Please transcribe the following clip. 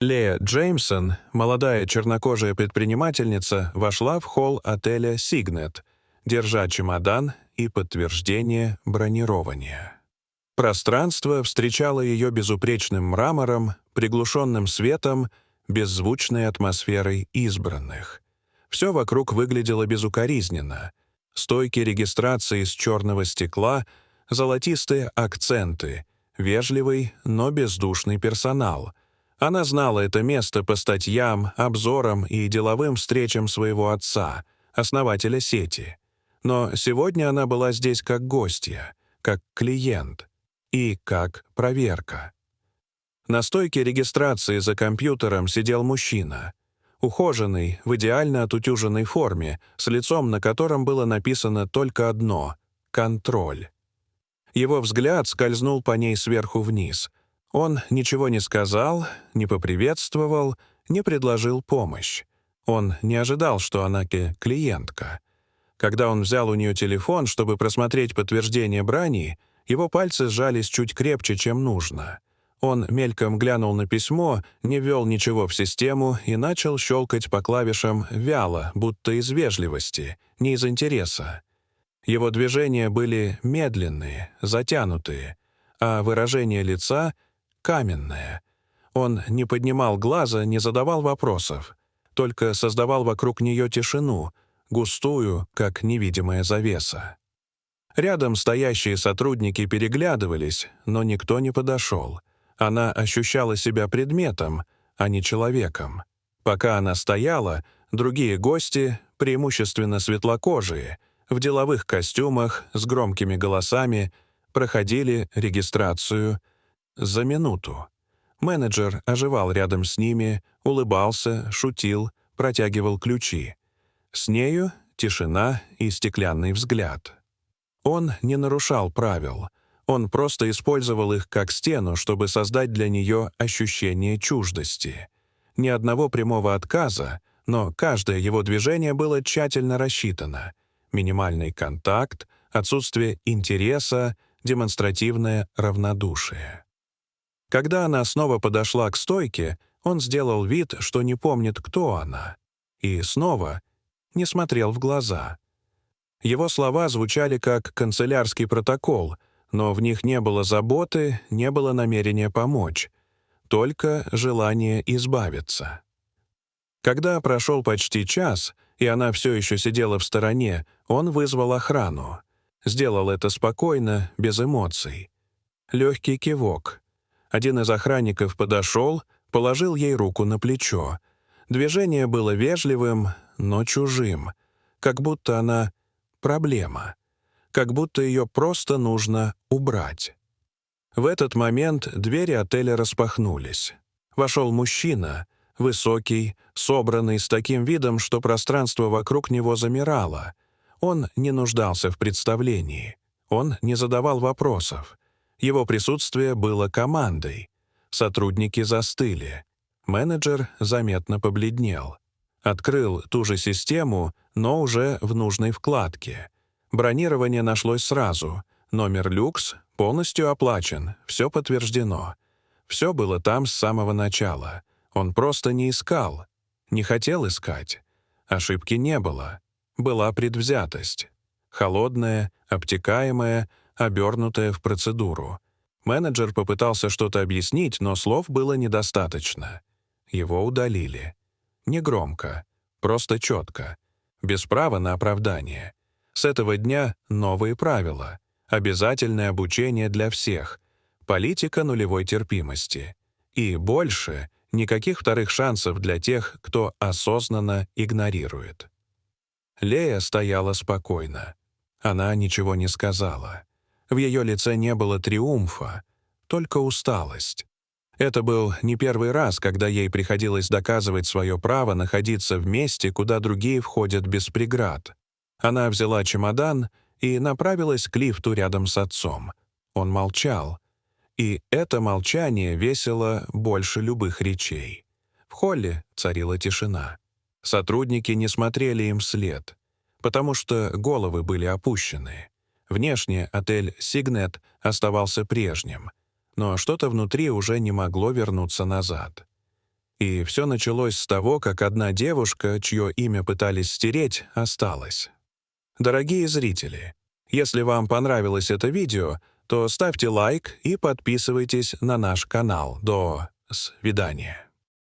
Лея Джеймсон, молодая чернокожая предпринимательница, вошла в холл отеля «Сигнет», держа чемодан и подтверждение бронирования. Пространство встречало ее безупречным мрамором, приглушенным светом, беззвучной атмосферой избранных. Все вокруг выглядело безукоризненно. Стойки регистрации из черного стекла, золотистые акценты, вежливый, но бездушный персонал. Она знала это место по статьям, обзорам и деловым встречам своего отца, основателя сети. Но сегодня она была здесь как гостья, как клиент и как проверка. На стойке регистрации за компьютером сидел мужчина. Ухоженный, в идеально отутюженной форме, с лицом, на котором было написано только одно — «Контроль». Его взгляд скользнул по ней сверху вниз. Он ничего не сказал, не поприветствовал, не предложил помощь. Он не ожидал, что она клиентка. Когда он взял у нее телефон, чтобы просмотреть подтверждение брани, его пальцы сжались чуть крепче, чем нужно. Он мельком глянул на письмо, не ввел ничего в систему и начал щелкать по клавишам вяло, будто из вежливости, не из интереса. Его движения были медленные, затянутые, а выражение лица — каменное. Он не поднимал глаза, не задавал вопросов, только создавал вокруг нее тишину, густую, как невидимая завеса. Рядом стоящие сотрудники переглядывались, но никто не подошел. Она ощущала себя предметом, а не человеком. Пока она стояла, другие гости, преимущественно светлокожие, в деловых костюмах, с громкими голосами, проходили регистрацию за минуту. Менеджер оживал рядом с ними, улыбался, шутил, протягивал ключи. С нею тишина и стеклянный взгляд. Он не нарушал правил. Он просто использовал их как стену, чтобы создать для нее ощущение чуждости. Ни одного прямого отказа, но каждое его движение было тщательно рассчитано. Минимальный контакт, отсутствие интереса, демонстративное равнодушие. Когда она снова подошла к стойке, он сделал вид, что не помнит, кто она, и снова не смотрел в глаза. Его слова звучали как канцелярский протокол, но в них не было заботы, не было намерения помочь, только желание избавиться. Когда прошел почти час, и она все еще сидела в стороне, он вызвал охрану. Сделал это спокойно, без эмоций. Легкий кивок. Один из охранников подошел, положил ей руку на плечо. Движение было вежливым, но чужим, как будто она проблема, как будто ее просто нужно убрать. В этот момент двери отеля распахнулись. Вошел мужчина, высокий, собранный, с таким видом, что пространство вокруг него замирало. Он не нуждался в представлении. Он не задавал вопросов. Его присутствие было командой. Сотрудники застыли. Менеджер заметно побледнел. Открыл ту же систему, но уже в нужной вкладке. Бронирование нашлось сразу. Номер люкс полностью оплачен, все подтверждено. Все было там с самого начала. Он просто не искал, не хотел искать. Ошибки не было. Была предвзятость. Холодная, обтекаемая, обернутая в процедуру. Менеджер попытался что-то объяснить, но слов было недостаточно. Его удалили. Негромко, просто четко, без права на оправдание. С этого дня новые правила. Обязательное обучение для всех. Политика нулевой терпимости. И больше никаких вторых шансов для тех, кто осознанно игнорирует. Лея стояла спокойно. Она ничего не сказала. В ее лице не было триумфа, только усталость. Это был не первый раз, когда ей приходилось доказывать свое право находиться в месте, куда другие входят без преград. Она взяла чемодан и направилась к лифту рядом с отцом. Он молчал. И это молчание весило больше любых речей. В холле царила тишина. Сотрудники не смотрели им вслед, потому что головы были опущены. Внешне отель «Сигнет» оставался прежним, но что-то внутри уже не могло вернуться назад. И все началось с того, как одна девушка, чье имя пытались стереть, осталась. Дорогие зрители, если вам понравилось это видео, то ставьте лайк и подписывайтесь на наш канал. До свидания.